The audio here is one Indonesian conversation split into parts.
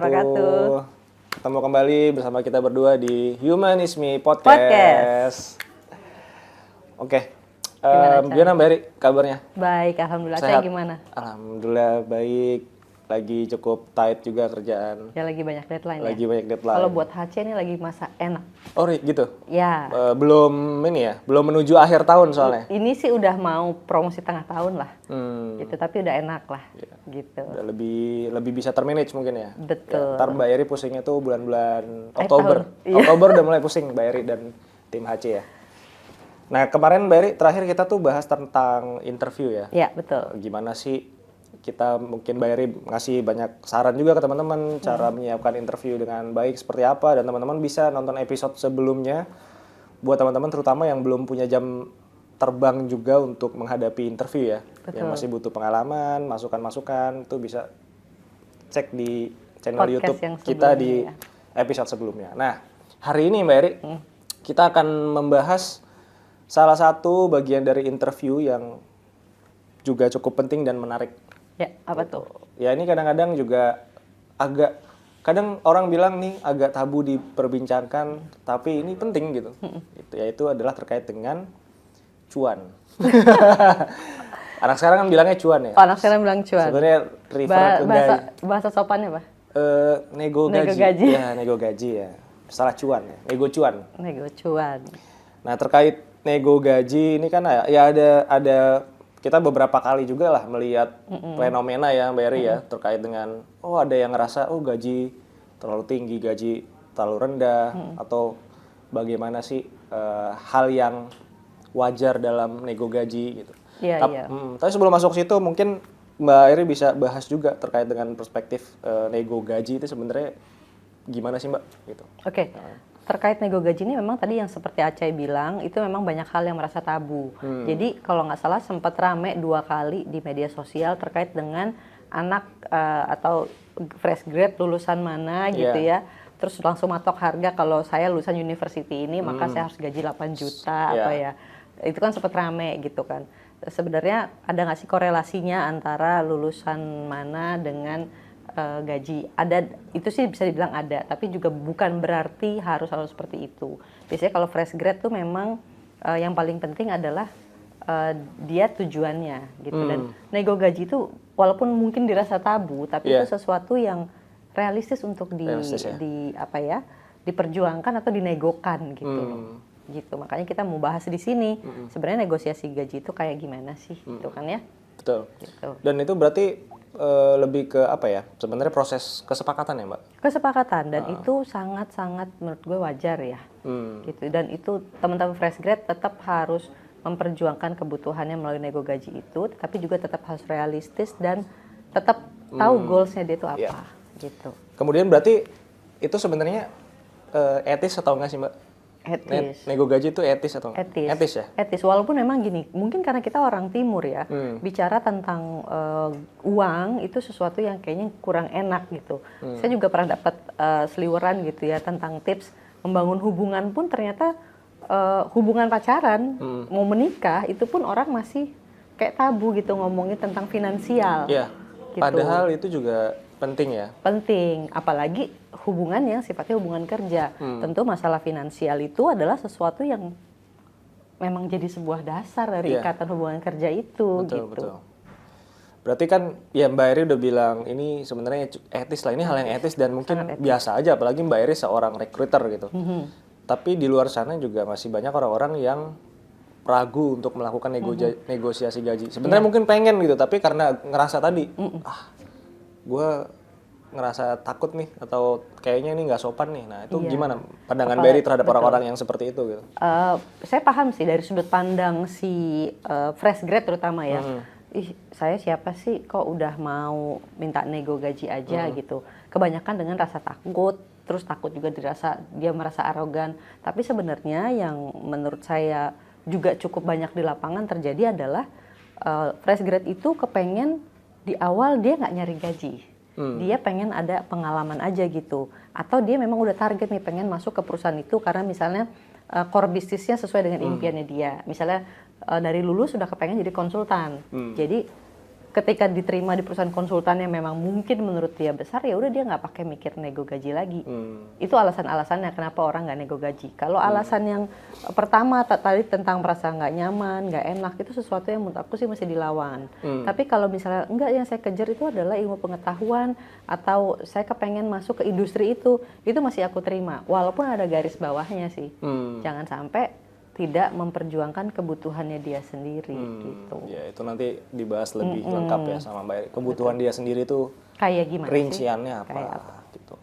wabarakatuh. Ketemu kembali bersama kita berdua di Humanisme Podcast. Podcast. Oke. Gimana, Mbak Eri kabarnya? Baik, alhamdulillah. Sehat? Saya gimana? Alhamdulillah baik. Lagi cukup tight juga kerjaan. Ya lagi banyak deadline Lagi ya. banyak deadline. Kalau buat HC ini lagi masa enak. Oh gitu? Ya. Belum ini ya? Belum menuju akhir tahun soalnya? Ini sih udah mau promosi tengah tahun lah. Gitu, tapi udah enak lah. Ya. Gitu. Udah lebih bisa termanage mungkin ya? Betul. Ya, ntar Mbak Eri pusingnya tuh bulan-bulan Oktober. Iya. Oktober udah mulai pusing Mbak Eri dan tim HC ya. Nah kemarin Mbak Eri terakhir kita tuh bahas tentang interview ya. Iya, betul. Gimana sih kita mungkin Mbak Eri ngasih banyak saran juga ke teman-teman cara menyiapkan interview dengan baik seperti apa, dan teman-teman bisa nonton episode sebelumnya buat teman-teman terutama yang belum punya jam terbang juga untuk menghadapi interview ya. Betul. Yang masih butuh pengalaman, masukan-masukan itu bisa cek di channel Podcast YouTube yang kita sebelumnya di ya. episode sebelumnya. Nah, hari ini Mbak Eri kita akan membahas salah satu bagian dari interview yang juga cukup penting dan menarik. Ya, apa tuh? Ya ini kadang-kadang juga kadang orang bilang nih agak tabu diperbincangkan, tapi ini penting gitu. Yaitu adalah terkait dengan cuan. Anak sekarang kan bilangnya cuan ya. Oh, anak sekarang bilang cuan. Sebenarnya refer ke bahasa sopannya apa? nego Nego gaji. gaji. Ya, nego gaji ya. Salah cuan ya. Nego cuan. Nego cuan. Nah, terkait nego gaji ini kan ya ada kita beberapa kali juga lah melihat fenomena ya Mbak Eri ya terkait dengan ada yang ngerasa gaji terlalu tinggi, gaji terlalu rendah, atau bagaimana sih hal yang wajar dalam nego gaji gitu. Iya. Tapi sebelum masuk situ mungkin Mbak Eri bisa bahas juga terkait dengan perspektif nego gaji itu sebenarnya gimana sih Mbak gitu. Oke. Terkait nego gaji ini memang tadi yang seperti Acai bilang itu memang banyak hal yang merasa tabu. Jadi kalau nggak salah sempat rame 2 kali di media sosial terkait dengan anak atau fresh grade lulusan mana gitu ya. Terus langsung matok harga, kalau saya lulusan university ini maka saya harus gaji 8 juta apa ya. Itu kan sempat rame gitu kan. Sebenarnya ada nggak sih korelasinya antara lulusan mana dengan gaji? Ada, itu sih bisa dibilang ada, tapi juga bukan berarti harus selalu seperti itu. Biasanya kalau fresh grade tuh memang yang paling penting adalah dia tujuannya gitu. Dan nego gaji itu walaupun mungkin dirasa tabu, tapi itu sesuatu yang realistis untuk diperjuangkan atau dinegokan gitu. Gitu. Makanya kita mau bahas di sini. Sebenarnya negosiasi gaji itu kayak gimana sih gitu kan ya? Betul. Gitu. Dan itu berarti lebih ke apa ya? Sebenarnya proses kesepakatan ya, Mbak? Kesepakatan, dan itu sangat-sangat menurut gue wajar ya. Gitu. Dan itu teman-teman fresh grade tetap harus memperjuangkan kebutuhannya melalui nego gaji itu, tapi juga tetap harus realistis dan tetap tahu goalsnya dia itu apa. Gitu. Kemudian berarti itu sebenarnya etis atau enggak sih, Mbak? Etis. Nego gaji itu etis atau enggak? Etis ya? Etis, walaupun memang gini, mungkin karena kita orang timur ya, bicara tentang uang itu sesuatu yang kayaknya kurang enak gitu. Saya juga pernah dapat seliweran gitu ya tentang tips membangun hubungan pun ternyata hubungan pacaran, mau menikah itu pun orang masih kayak tabu gitu ngomongin tentang finansial. Iya, gitu. Padahal itu juga penting ya? Penting, apalagi hubungan yang sifatnya hubungan kerja. Tentu masalah finansial itu adalah sesuatu yang memang jadi sebuah dasar dari ikatan hubungan kerja itu. Betul. Berarti kan ya Mbak Eri udah bilang ini sebenarnya etis lah, ini hal yang etis dan mungkin biasa aja, apalagi Mbak Eri seorang recruiter gitu. Tapi di luar sana juga masih banyak orang-orang yang ragu untuk melakukan negosiasi gaji. Sebenarnya mungkin pengen gitu, tapi karena ngerasa tadi, gue ngerasa takut nih atau kayaknya ini nggak sopan nih. Nah itu gimana pandangan Mbak Eri terhadap orang-orang yang seperti itu gitu? Saya paham sih dari sudut pandang si fresh grade terutama ya. Saya siapa sih kok udah mau minta nego gaji aja gitu. Kebanyakan dengan rasa takut, terus takut juga dia merasa arogan. Tapi sebenarnya yang menurut saya juga cukup banyak di lapangan terjadi adalah fresh grade itu kepengen di awal dia nggak nyari gaji. Dia pengen ada pengalaman aja gitu. Atau dia memang udah target nih pengen masuk ke perusahaan itu karena misalnya core bisnisnya sesuai dengan impiannya dia. Misalnya dari lulus sudah kepengen jadi konsultan. Jadi ketika diterima di perusahaan konsultan yang memang mungkin menurut dia besar, ya udah dia nggak pakai mikir nego gaji lagi. Itu alasan-alasannya kenapa orang nggak nego gaji. Kalau alasan yang pertama tadi tentang merasa nggak nyaman, nggak enak, itu sesuatu yang menurut aku sih mesti dilawan. Tapi kalau misalnya enggak, yang saya kejar itu adalah ilmu pengetahuan atau saya kepengen masuk ke industri itu masih aku terima. Walaupun ada garis bawahnya sih. Jangan sampai tidak memperjuangkan kebutuhannya dia sendiri gitu. Ya itu nanti dibahas lebih lengkap ya sama Mbak Eri. Kebutuhan dia sendiri tuh kayak gimana rinciannya sih? apa gitu.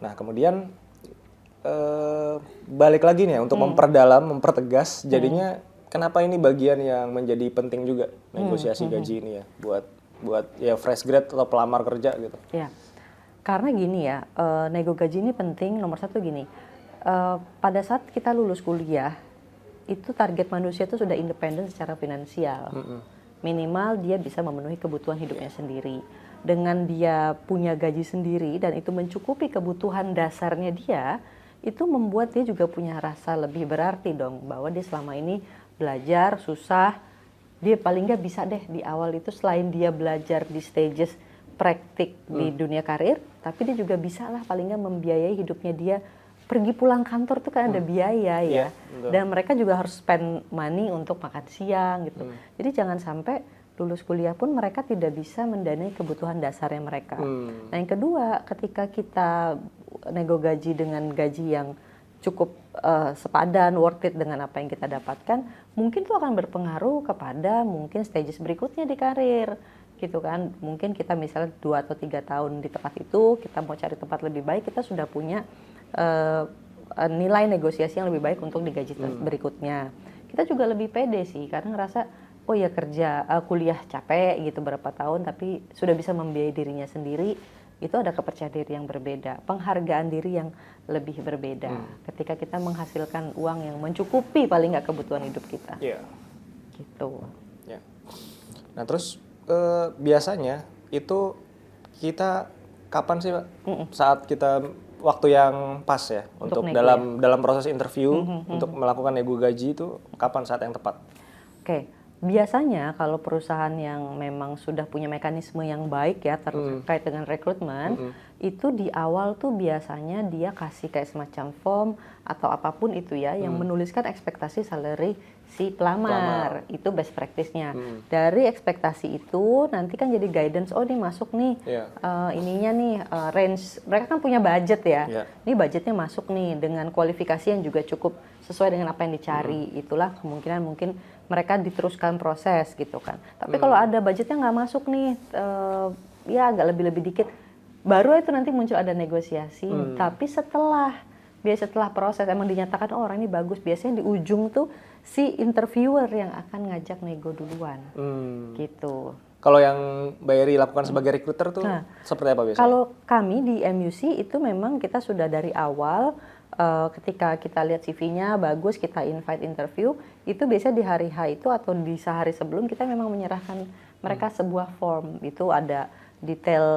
Nah kemudian balik lagi nih ya, untuk memperdalam, mempertegas. Jadinya kenapa ini bagian yang menjadi penting juga negosiasi gaji ini ya buat ya fresh grad atau pelamar kerja gitu. Ya, karena gini ya, nego gaji ini penting. Nomor satu gini, pada saat kita lulus kuliah itu target manusia itu sudah independen secara finansial. Minimal dia bisa memenuhi kebutuhan hidupnya sendiri. Dengan dia punya gaji sendiri dan itu mencukupi kebutuhan dasarnya dia, itu membuat dia juga punya rasa lebih berarti dong, bahwa dia selama ini belajar susah, dia paling nggak bisa deh di awal itu, selain dia belajar di stages praktik di dunia karir, tapi dia juga bisa lah paling nggak membiayai hidupnya dia. Pergi pulang kantor tuh kan ada biaya ya, dan mereka juga harus spend money untuk makan siang gitu. Jadi jangan sampai lulus kuliah pun mereka tidak bisa mendanai kebutuhan dasarnya mereka. Nah yang kedua, ketika kita nego gaji dengan gaji yang cukup sepadan, worth it dengan apa yang kita dapatkan, mungkin itu akan berpengaruh kepada mungkin stages berikutnya di karir gitu kan. Mungkin kita misalnya 2 atau 3 tahun di tempat itu, kita mau cari tempat lebih baik, kita sudah punya nilai negosiasi yang lebih baik untuk di gaji berikutnya. Kita juga lebih pede sih, karena ngerasa oh ya kuliah capek gitu berapa tahun, tapi sudah bisa membiayai dirinya sendiri. Itu ada kepercayaan diri yang berbeda, penghargaan diri yang lebih berbeda ketika kita menghasilkan uang yang mencukupi paling nggak kebutuhan hidup kita. Gitu. Nah terus biasanya itu kita kapan sih Pak saat kita waktu yang pas ya untuk dalam proses interview untuk melakukan nego gaji, itu kapan saat yang tepat? Oke, biasanya kalau perusahaan yang memang sudah punya mekanisme yang baik ya terkait dengan rekrutmen, itu di awal tuh biasanya dia kasih kayak semacam form atau apapun itu ya yang menuliskan ekspektasi salary si pelamar. Itu best practice-nya. Dari ekspektasi itu nanti kan jadi guidance, oh ini masuk nih ininya nih range, mereka kan punya budget ya. Ini budgetnya masuk nih dengan kualifikasi yang juga cukup sesuai dengan apa yang dicari. Itulah kemungkinan mungkin mereka diteruskan proses gitu kan. Tapi kalau ada budgetnya nggak masuk nih, ya agak lebih-lebih dikit, baru itu nanti muncul ada negosiasi. Tapi setelah proses emang dinyatakan oh orang ini bagus, biasanya di ujung tuh si interviewer yang akan ngajak nego duluan. Gitu. Kalau yang Mbak Eri lakukan sebagai recruiter tuh seperti apa biasanya? Kalau kami di MUC itu memang kita sudah dari awal ketika kita lihat CV-nya bagus, kita invite interview, itu biasanya di hari H itu atau di sehari sebelum kita memang menyerahkan mereka sebuah form. Itu ada detail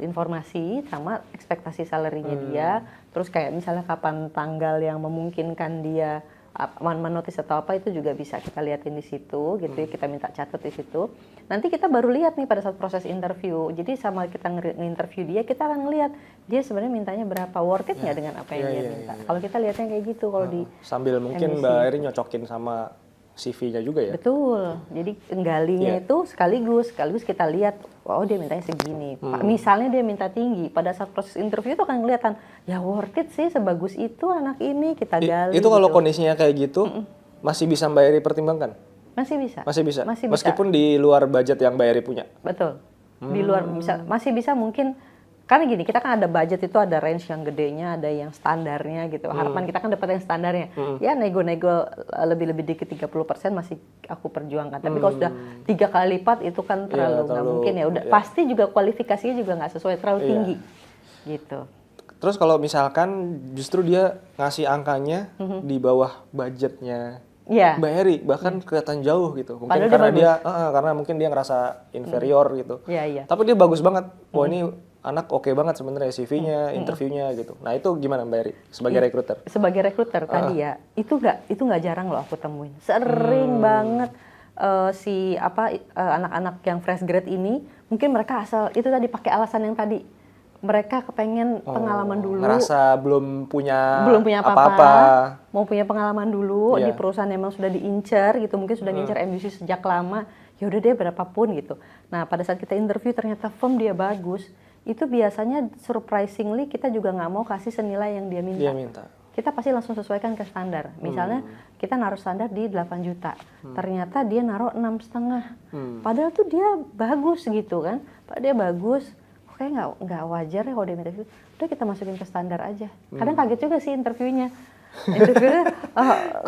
informasi sama ekspektasi salary-nya dia, terus kayak misalnya kapan tanggal yang memungkinkan dia menotis atau apa, itu juga bisa kita liatin di situ gitu ya, kita minta catat di situ. Nanti kita baru lihat nih pada saat proses interview. Jadi sama kita nge-interview dia, kita akan ngelihat dia sebenarnya mintanya berapa, worth it nggak dengan apa yang dia minta. Kalau kita lihatnya kayak gitu kalau di sambil mungkin MUC. Mbak Eri nyocokin sama CV-nya juga ya? Betul. Jadi galinya itu sekaligus kita lihat, oh dia mintanya segini. Misalnya dia minta tinggi, pada saat proses interview itu akan kelihatan, ya worth it sih sebagus itu anak ini, kita gali. Itu kalau kondisinya kayak gitu, masih bisa Mbak Eri pertimbangkan? Masih bisa. Masih bisa? Meskipun di luar budget yang Mbak Eri punya? Betul. Di luar, masih bisa mungkin. Karena gini, kita kan ada budget itu, ada range yang gedenya, ada yang standarnya gitu. Harapan kita kan dapat yang standarnya. Ya nego-nego lebih-lebih dikit 30% masih aku perjuangkan. Tapi kalau sudah 3 kali lipat itu kan terlalu nggak mungkin ya. Udah pasti juga kualifikasinya juga nggak sesuai, terlalu tinggi. Gitu. Terus kalau misalkan justru dia ngasih angkanya di bawah budgetnya Mbak Eri, bahkan kelihatan jauh gitu. Mungkin karena mungkin dia ngerasa inferior gitu. Tapi dia bagus banget. Wah ini anak oke banget sebenarnya CV-nya, interviewnya gitu. Nah itu gimana Mbak Eri sebagai recruiter? Sebagai recruiter tadi ya, itu nggak jarang loh aku temuin. Sering banget anak-anak yang fresh grade ini mungkin mereka asal itu tadi pakai alasan yang tadi mereka kepengen pengalaman dulu, ngerasa belum punya apa-apa, mau punya pengalaman dulu di Iya. perusahaan emang sudah diincar gitu, mungkin sudah ngincar MBC sejak lama, ya udah deh berapapun gitu. Nah pada saat kita interview ternyata firm dia bagus, itu biasanya surprisingly kita juga nggak mau kasih senilai yang dia minta. Dia minta. Kita pasti langsung sesuaikan ke standar. Misalnya kita naruh standar di 8 juta, ternyata dia naruh 6,5. Padahal tuh dia bagus gitu kan, dia bagus. Kayak nggak wajar ya kalau dia minta itu. Udah kita masukin ke standar aja. Kadang kaget juga sih interviewnya. Interviewnya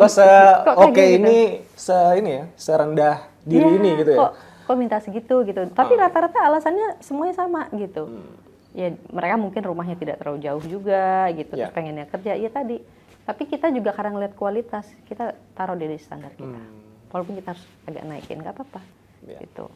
Kok oke gitu. ini serendah diri ini gitu ya. Kok minta segitu gitu. Tapi rata-rata alasannya semuanya sama gitu. Ya mereka mungkin rumahnya tidak terlalu jauh juga gitu, terus pengennya kerja, ya tadi. Tapi kita juga karena ngeliat kualitas, kita taruh di standar kita. Walaupun kita harus agak naikin, nggak apa-apa gitu.